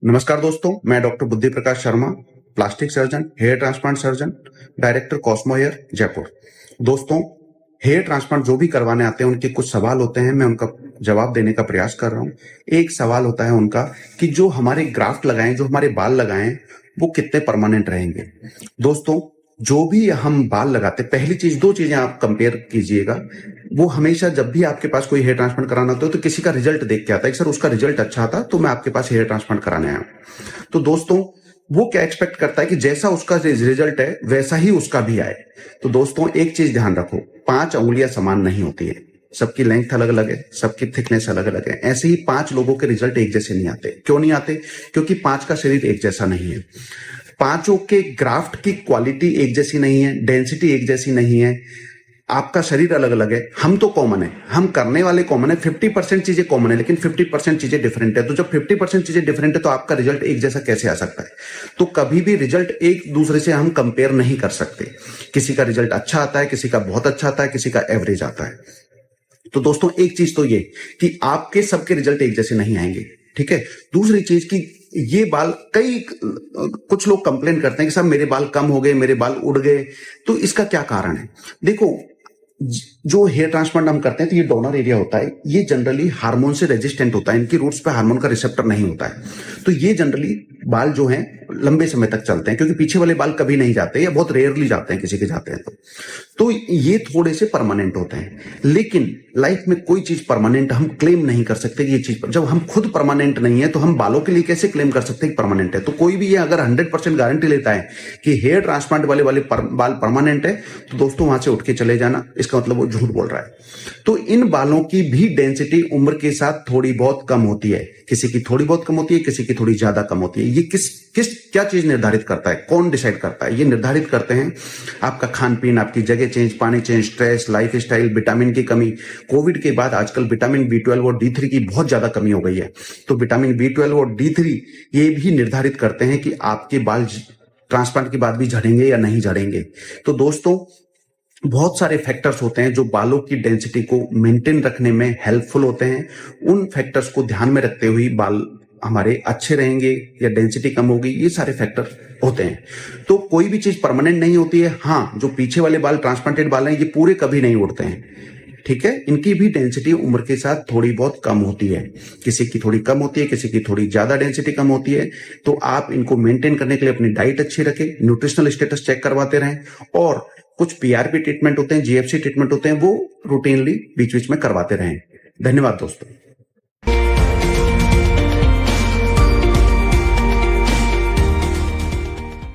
नमस्कार दोस्तों, मैं doctor Buddhi Prakash Sharma, plastic surgeon, hair transplant surgeon, director Cosmo Hair, Jaipur. दोस्तों, हेयर ट्रांसप्लांट जो भी करवाने आते हैं उनके कुछ सवाल होते हैं, मैं उनका जवाब देने का प्रयास कर रहा हूँ। एक सवाल होता है उनका कि जो हमारे ग्राफ्ट लगाएं, जो हमारे बाल लगाएं, वो कितने परमानेंट रहेंगे। दोस्तों, जो भी हम बाल लगाते, पहली चीज, दो चीजें आप कंपेयर कीजिएगा। वो हमेशा जब भी आपके पास कोई हेयर ट्रांसप्लांट कराना होता है तो किसी का रिजल्ट देख के आता है कि सर उसका रिजल्ट अच्छा था तो मैं आपके पास हेयर ट्रांसप्लांट कराने आया हूं। तो दोस्तों, वो क्या एक्सपेक्ट करता है कि जैसा उसका रिजल्ट है वैसा ही उसका भी आए। तो दोस्तों, एक चीज ध्यान रखो, 5 उंगलियां समान नहीं होती है, सबकी लेंथ अलग अलग है, सबकी थिकनेस अलग अलग है। ऐसे ही 5 लोगों के रिजल्ट एक जैसे नहीं आते। क्यों नहीं आते? क्योंकि 5 का शरीर एक जैसा नहीं है। 5 के ग्राफ्ट की क्वालिटी एक जैसी नहीं है, डेंसिटी एक जैसी नहीं है, आपका शरीर अलग अलग है। हम तो कॉमन है, हम करने वाले कॉमन है, 50% चीजें कॉमन है, लेकिन 50% चीजें डिफरेंट है। तो जब 50% चीजें डिफरेंट है तो आपका रिजल्ट एक जैसा कैसे आ सकता है? तो कभी भी रिजल्ट एक दूसरे से हम कंपेयर नहीं कर सकते। किसी का रिजल्ट अच्छा आता है, किसी का बहुत अच्छा आता है, किसी का एवरेज आता है। तो दोस्तों, एक चीज तो ये कि आपके सबके रिजल्ट एक जैसे नहीं आएंगे, ठीक है। दूसरी चीज कि ये बाल, कुछ लोग कंप्लेन करते हैं कि साहब मेरे बाल कम हो गए, मेरे बाल उड़ गए। तो इसका क्या कारण है? देखो, जो हेयर ट्रांसप्लांट हम करते हैं तो ये डोनर एरिया होता है, ये जनरली हार्मोन से रेजिस्टेंट होता है, इनकी रूट्स पे हार्मोन का रिसेप्टर नहीं होता है। तो ये जनरली बाल जो हैं लंबे समय तक चलते हैं, क्योंकि पीछे वाले बाल कभी नहीं जाते या बहुत रेयरली जाते हैं, किसी के जाते हैं तो ये थोड़े से परमानेंट होते हैं। लेकिन लाइफ में कोई चीज परमानेंट हम क्लेम नहीं कर सकते कि ये चीज, जब हम खुद परमानेंट नहीं है तो हम बालों के लिए कैसे क्लेम कर सकते हैं कि परमानेंट है। तो कोई भी ये अगर 100% गारंटी लेता है कि हेयर ट्रांसप्लांट वाले बाल परमानेंट है, तो दोस्तों वहां से उठ के चले जाना, इसका मतलब वो झूठ बोल रहा है। तो इन बालों की भी डेंसिटी उम्र के साथ थोड़ी बहुत कम होती है, किसी की थोड़ी बहुत कम होती है, किसी की थोड़ी ज्यादा कम होती है। ये किस क्या चीज निर्धारित करता है, कौन डिसाइड करता है? ये निर्धारित करते हैं आपका खान पीन, आपकी जगह चेंज, पानी change, stress, life style, vitamin की कमी। कोविड के बाद आजकल विटामिन B12 और D3 की बहुत ज्यादा कमी हो गई है। तो विटामिन B12 और D3 ये भी निर्धारित करते हैं कि आपके बाल ट्रांसप्लांट के बाद भी झड़ेंगे या नहीं झड़ेंगे। तो दोस्तों, बहुत सारे फैक्टर्स होते हैं जो बालों की डेंसिटी को मेंटेन रखने में हेल्पफुल होते हैं। उन फैक्टर्स को ध्यान में रखते हुए बाल हमारे अच्छे रहेंगे या डेंसिटी कम होगी, ये सारे फैक्टर होते हैं। तो कोई भी चीज परमानेंट नहीं होती है। हाँ, जो पीछे वाले बाल ट्रांसप्लांटेड बाल हैं, ये पूरे कभी नहीं उड़ते हैं, ठीक है। इनकी भी डेंसिटी उम्र के साथ थोड़ी बहुत कम होती है, किसी की थोड़ी कम होती है, किसी की थोड़ी ज्यादा डेंसिटी कम होती है। तो आप इनको मेंटेन करने के लिए अपनी डाइट अच्छी रखें, न्यूट्रिशनल स्टेटस चेक करवाते रहें, और कुछ PRP ट्रीटमेंट होते हैं, GFC ट्रीटमेंट होते हैं, वो रूटीनली बीच बीच में करवाते रहें। धन्यवाद दोस्तों।